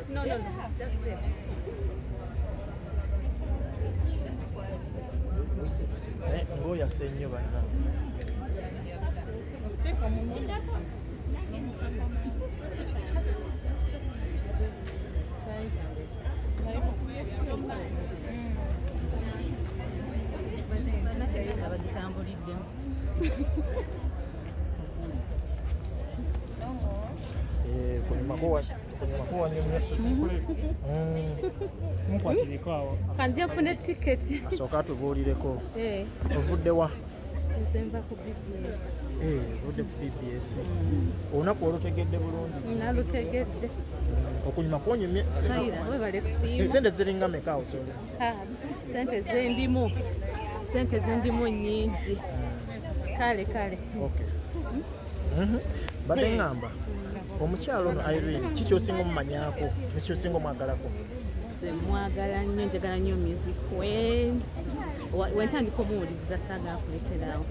No, just there. Ngoya senyo bana. Kunyuma kanzi afune tiketi asooka tubuulireko ovudde wa nsemba ku BBS ovudde ku BBS olunaku olutegedde bulungi nalutegedde okunyuma kwonyumye ayira webale kusiima esente ziringa meka otole sente zendimu nyingi kale badde ngamba omukyalo ono Irene kikyosinga omumanyaako nekikyosinga omwagalako mwagala nnyo njagala nnyo music wentandika omuwuliriza saga akulekerawo.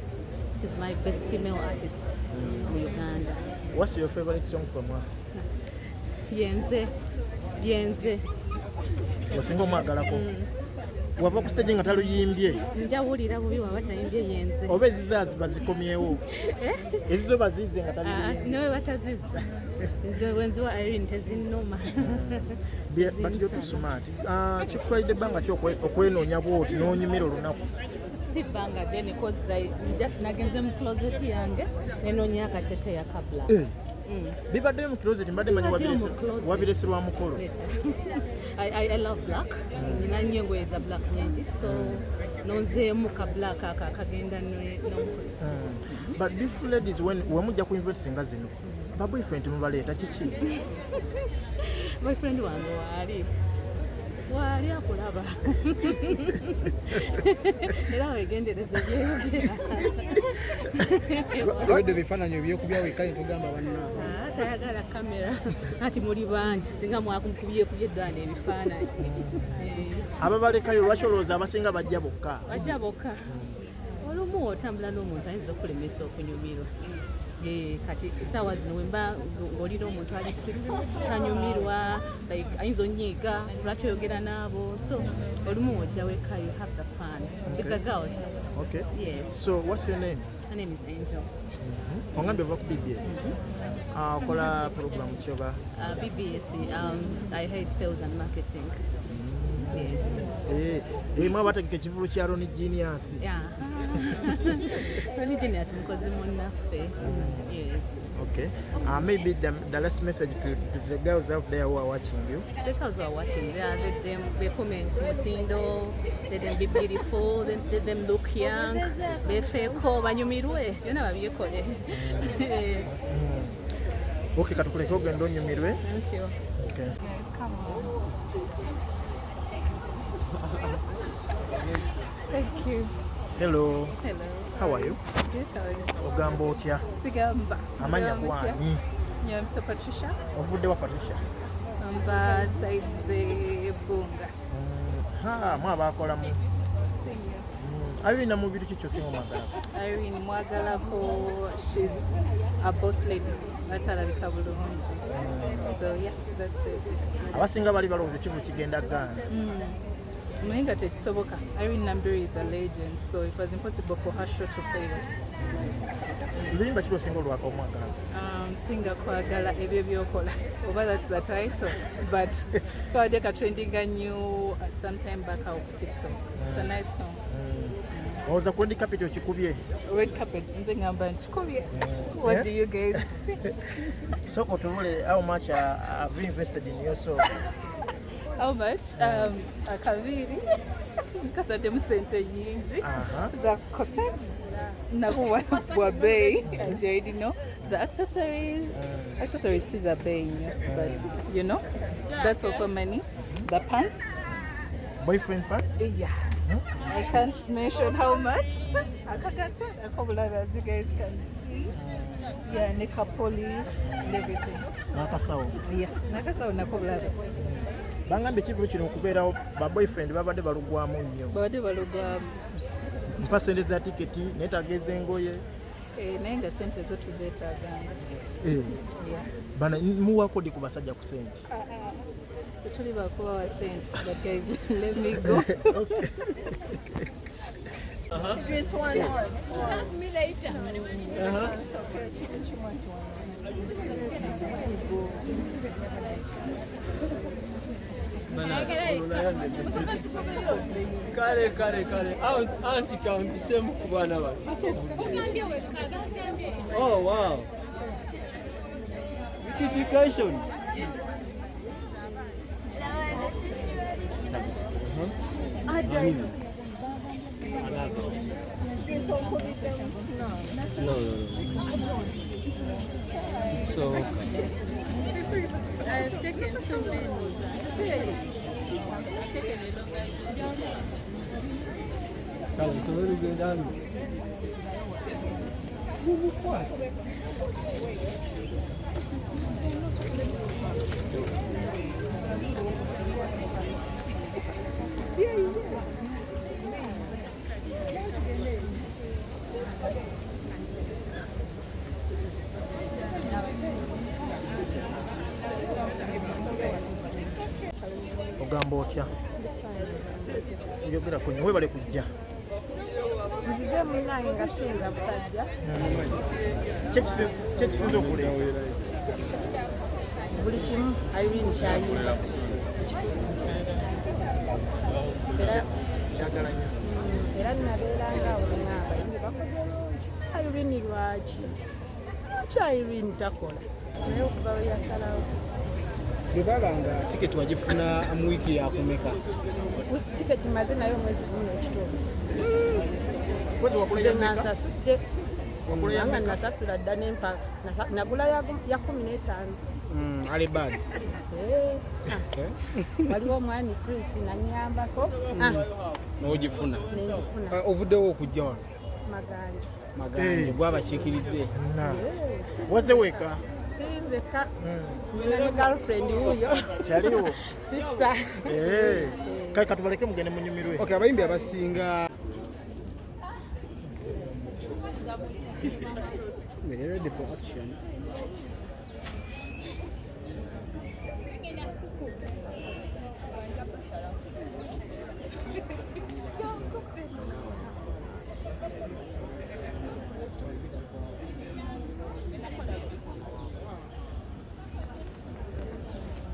She's my best female artist mu Uganda. What's your favorite song from her? Yenze osinga omwagalako wava ku stage nga taluyimbye njawulira bubi waba tayimbye yenze oba ezizaazi bazikomyewo ezizo bazize nga taluyimbye newe batazizza wenziwa Irene tezinnuma but you're too smart kikutwalidde ebbanga ki okwenoonya bwoti n'onyumira olunaku si bbanga ddene because just nagenze mu closet yange nenoonya akatete yakabla bibaddeyo mu closet mbadde manyi wabireserwa mukolo I love black. Nina nnyo engoye za black nyingi so nonzeemu ka black akagenda n'omukolo. But beautiful ladies when mujja ku invite singa zino ba boyfriend mubaleeta kiki? Boyfriend wange waali akulaba era wegendereze byeyogera wedde bifaananyi ebyekubya wekale tugamba bannaa tayagala kamera ati muli bangi singa mwakumkubyekubye eddwana ebifaananyi ababalekayo lwaki olowooza abasinga bajja bokka olumu otambula n'omuntu ayinza okulemesa okunyumirwa kati sawa zino wemba ng'olina omuntu ali tanyumirwa ayinza onyiiga lwaki oyogera naabo so olumu ojja weka you have the fun with the girls. Okay. Yes. So what's your name? Her name is Angel. Ongambye ova ku BBS okola program ki oba? BBS I hate sales and marketing. Yes. Mwabategeka ekivulu kya Ronnie Genius. Ronnie Genius mukozi munnaffe. Yes. Okay. Maybe the last message to the girls out there who are watching you. The girls who are watching, they comment mutindo, let them be beautiful, let them look young, befeko banyumirwe, byonna babyekole. Okay, katukuleke ogenda onyumirwe. Thank you. Okay. Come on. Thank you. Hello. Hello. How are you? Good, how are you? Ogamba otya? Sigamba. Amanya gwani? Nyamita Patricia. Ovudde wa Patricia? Mba saize bunga. Mwabakolamu. Irene mu bintu ki ky'osinga omwagalako? Irene mwagalako, she's a boss lady. Atalabika bulungi. So yeah, that's it. Abasinga bali balowooza ekivulu kigenda Ghana. Mulinga tekisoboka. Irene Nambiri is a legend, so it was impossible for her show to fail. Luyimba ki lw'osinga olwaka omwagalako? Singa kwagala ebyo byokola. Oba that's the title, but twadde katrendinga nnyo sometime back out TikTok. It's a nice song. Olowooza ku red carpet okikubye? Red carpet nze ngamba nkikubye. What do you guys? So otubule how much have you invested in your song? How much? Akabiri nkataddemu sente nyingi. The corset nako bwa bei, as you already know. The accessories is a bei, but you know, that's also money. The pants. Boyfriend pants? Yeah. I can't mention how much. Akagata, as you guys can see. Yeah, ne ka polish and everything. n'akasawo. Yeah, nakasawo nako bulabe. Bangambye ekivulu kino okubeerawo ba boyfriend babadde balugwamu nnyo. Babadde balugwamu. Mpa sente za tiketi neetaaga ez'engoye. Naye nga sente zo tuzeetaaganga. Bana muwa kodi ku basajja ku sente. Tetuli bakubawa sente, but guys, let me go. Okay. This one more. Me later. Kale. Anti kampise ku baana ba. Oh wow. Beautification. No. So I've taken so many. See, I've taken a longer. so what are you going down? Ogamba otya? Njogera ku webale kujja. Nzize munnange nga singa butajja. Kyekisinza okuleeta. Buli kimu Irene kyayina. Kyagala nnyo. Era nabeeranga olungamba bakoze bulungi. Irene lwaki? Lwaki Irene takola? Naye okuva we yasalawo. Bwebagamba tiketi wagifuna mu wiiki yakumeka. Tiketi maze nayo omwezi gumu n'ekitundu. Kwezi wakula Nze ya nga Amerika? nsasudde. Wakula ya Nga Amerika? nasasula dda n'empa. Nagula ya 15. Alibad. Waliwo omwami Chris nanyambako N'ogifuna. nengifuna Ovuddewo okujja wano. maganja. Bwabakiikiridde. Wazze weka? Sinzeka nina ne girlfriend wuyo Kyaliwo? sister. Kale katubaleke mugende munyumirwe. Okay, abayimbi abasinga We're ready for action.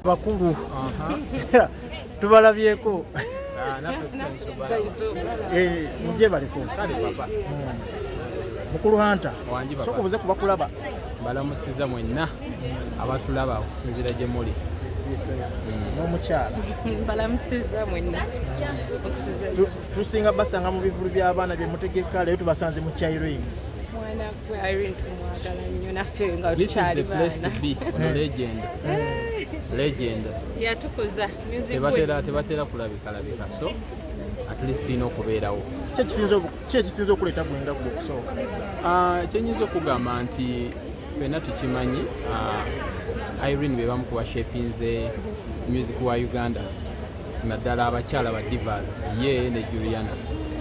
Bakulu. Tubalabyeko. Nje baliko. Mukulu Hunter. Soko buze kubakulaba. Balamusiza mwenna abatulaba okusinzira gye muli. N'omukyala. Balamusiza mwenna okusiza. Tusinga basanga mu bivulu by'abaana bye mutegeka leero tubasanze mu Irene. Mwana gwe Irene tumwagala nnyo naffe nga This is tukyali the place to baana. be. Ono legend. Legend. Yatukuza music we. Tebatera kulabika so at least ino okubeerawo. Kyekisinza okuleeta gwenga ku okusooka. Kyenyinza okugamba nti ffenna tukimanyi Irene be bamu ku bashapinze music wa Uganda naddala abakyala ba divas ye ne Juliana.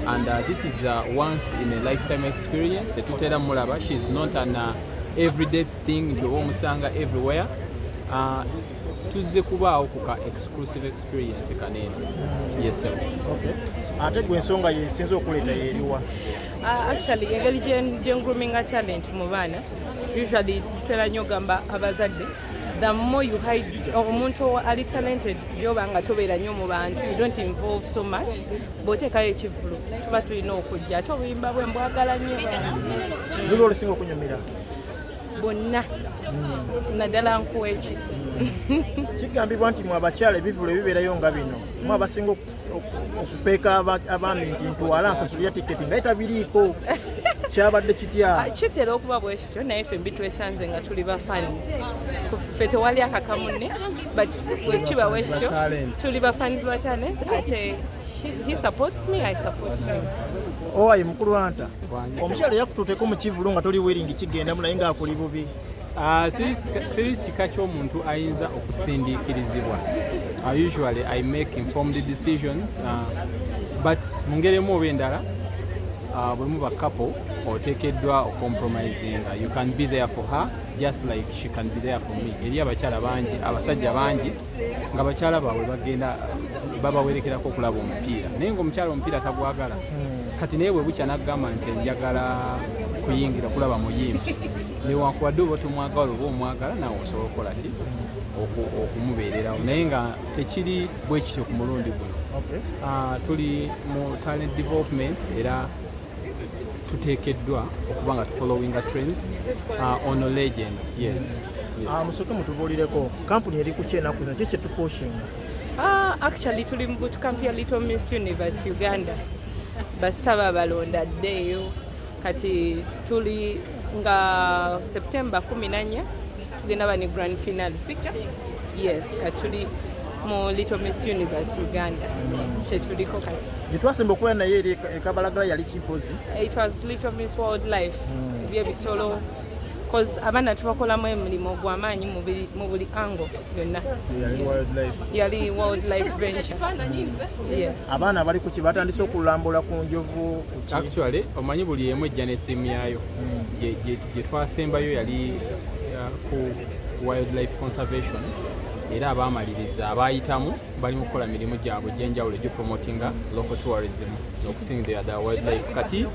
And this is once in a lifetime experience. Tetutera mulaba. She's not an everyday thing nti omusanga everywhere. Tuzze kubaawo kuka exclusive experience kanene. Yes sir. Okay. Ate gwe ensonga yesinza okuleeta yeriwa? Actually, engeri gyengruminga talent mu baana usually tutera nnyo gamba abazadde the more you hide omuntu ali talented gyoba nga tobeera nnyo mu bantu, you don't involve so much. Bw'oteekayo ekivulu tuba tulina okujja ate obuyimba bwe mbwagala nnyo Luli olusinga okunyumira? bonna naddala nkuwa eki Kigambibwa nti mu abakyala ebivulu ebibeerayo nga bino mu abasinga okupeeka abaami nti ntwala nsasulira tiketi nga etabiriiko kyabadde kitya? kitera okuba bwe kityo naye ffe bitwesanze nga tuli bafans. Ffe tewali akakamunne but bwe kiba bwe kityo tuli bafans ba talent ate he supports me, I support him. Owaye mukulu anta. Wange. Omukyala yakutuuteko mu kivulu nga toli wiringi kigenda mu naye ng'akuli bubi. Siri kika ky'omuntu ayinza okusindiikirizibwa. Usually I make informed decisions, but mu ngeri emu oba endala bwe muba couple oteekeddwa ocompromisinga. You can be there for her just like she can be there for me. Eri abakyala bangi, abasajja bangi nga bakyala baabwe bagenda babawerekerako okulaba omupiira naye ng'omukyala omupiira tagwagala kati naye bwe bukya n'agamba nti njagala kuyingira kulaba muyimbi newankubadde oba tomwagala oba omwagala naawe osobola okukola ki okumubeererawo naye nga tekiri bwe kityo ku mulundi guno. Tuli mu talent development era tuteekeddwa okuba nga tufollowinga trends ono legend. Yes. Musooke mutubuulireko kampuni eri ku kyenaku zino kye tupushinga. Actually tuli mu bootcamp ya Little Miss Universe Uganda basitaba balondaddeeyo kati tuli nga September 14 tugenda ba ne grand finale. Yes, kati tuli mu Little Miss Universe Uganda kyetuliko kati. Gitwasemba okubeera naye eri ekabalagala yali kimpozi. It was Little Miss Wildlife byebisolo because abaana tubakolamu emirimu gw'amaanyi mu buli ango byonna. Yali wildlife venture. Yes. Abaana bali ku ki batandise okulambula ku njovu. Actually omanyi buli emu ejja ne theme yayo gye twasembayo yali ku wildlife conservation era abaamaliriza abaayitamu bali mu kukola mirimu gyabwe egy'enjawulo egy'opromotinga local tourism n'okusinga the other wildlife. Kati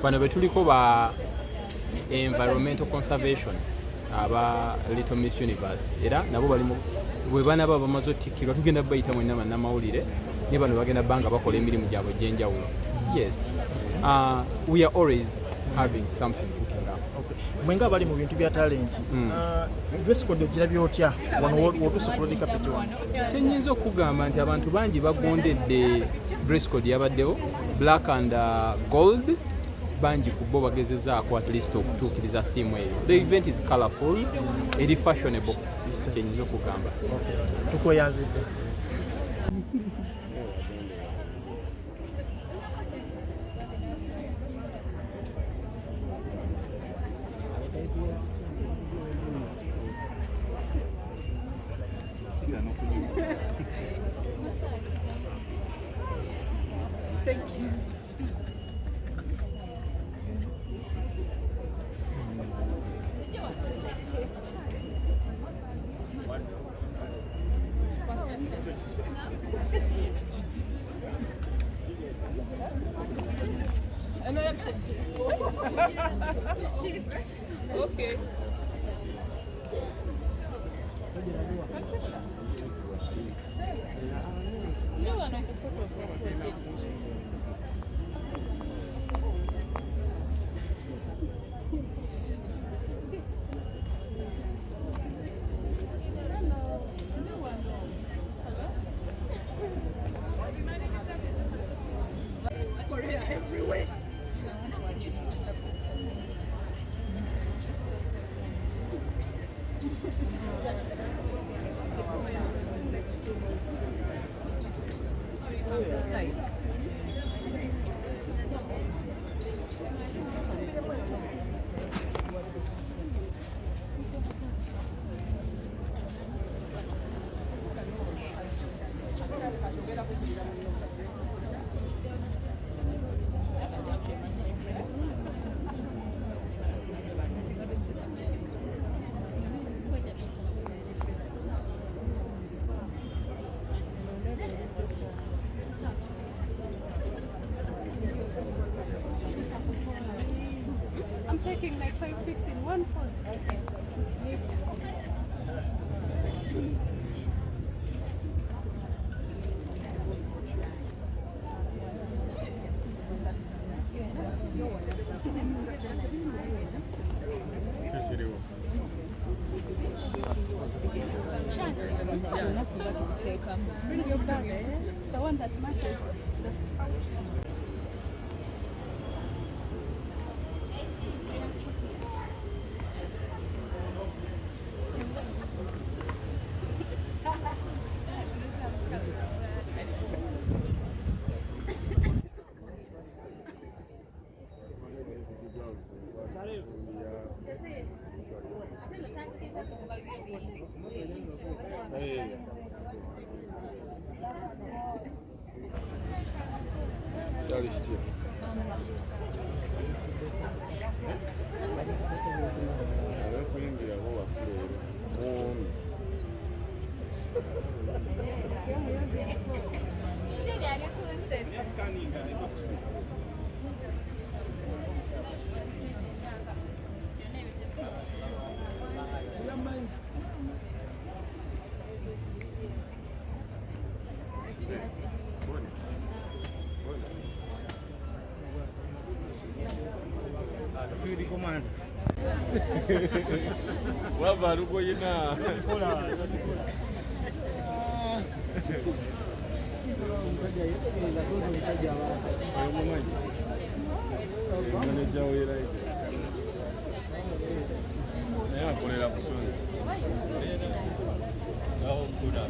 bano be tuliko ba environmental conservation aba Little Miss Universe era nabo bali bwe bana baba bamaze otikkirwa tugenda bayita mwenna bannamawulire ne bano bagenda banga bakola emirimu gyabwe egy'enjawulo. Yes. We are always having something cooking up. Mwenga bali mu bintu bya talent. Dress code ogirabye otya wano wotusukulodi kapeti wano. Kyenyinza okugamba nti abantu bangi bagondedde dress code yabaddewo black and gold bangi ku bo bagezezaako at least okutuukiriza theme eyo. The event is colorful, eri fashionable. Kyenyinza okugamba. Tukweyanziza. Thank you. Okay. I'm taking like 5 pics in one pose. Okay. Bring your bag, eh? It's the one that matches. Ukaristiya. Abakuyingiraho wafurero mwombi. Field commander. Wava lugo yina. Manager we right. Yeah, akolera kusonga. Aho kuda.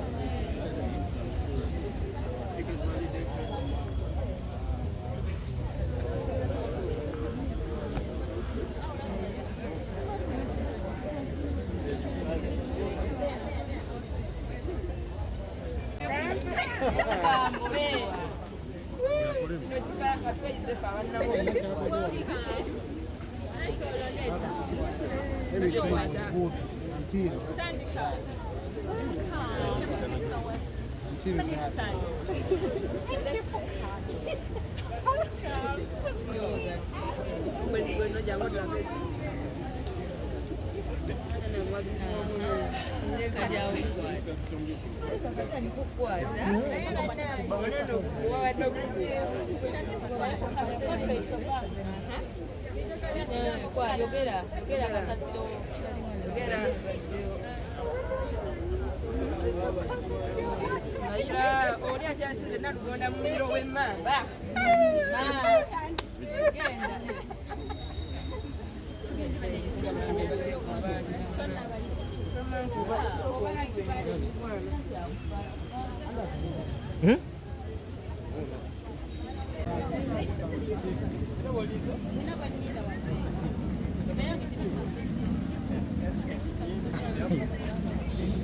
Yogera kasasiro Naira oli akyasize nalugonda mu miro w'emmamba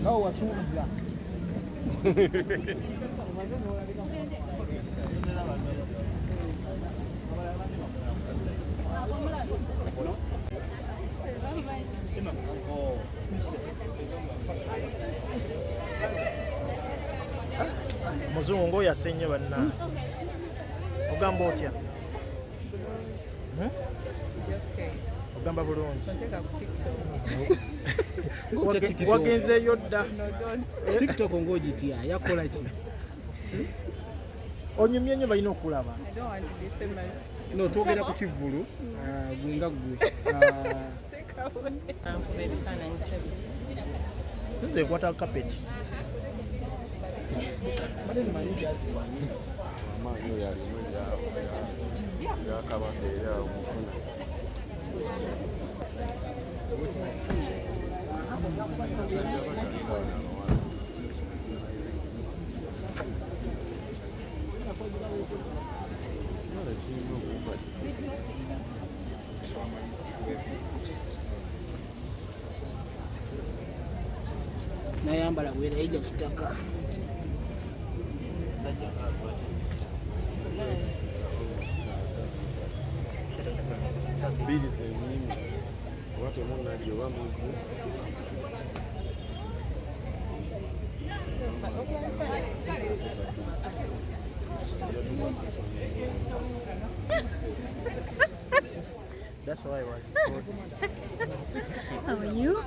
Hao wasuuza. Muzungu ngoyo asenye banna. Ogamba otya? Ogamba bulungi. Wagenzeeyo dda. TikTok ng'ogitya yakola ki? Onyumye nnyo balina okulaba. No, twogera ku kivulu gwe nga gwe. Nze nkwata kapeti. Amaanyi yalimu yakabaka era omufuna. Nayambala bwera ejja kitaka. Mbili zenyini watu munalio bamuzi That's why I was bored. How are you?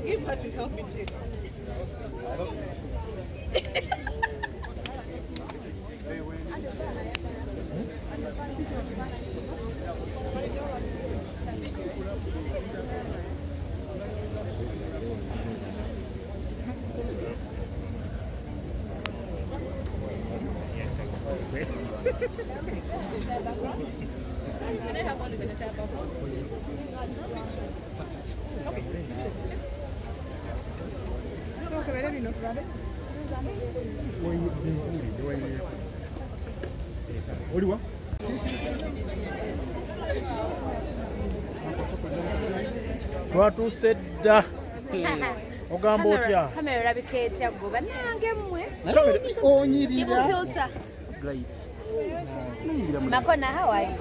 Give her to help me take. Can I have one with the tap off? Oliwa? Twatuuse dda. Ogamba otya? Kamera olabika etya gwe bannange mmwe? Onyirira. Ibu filter. Great. Makona, how are you?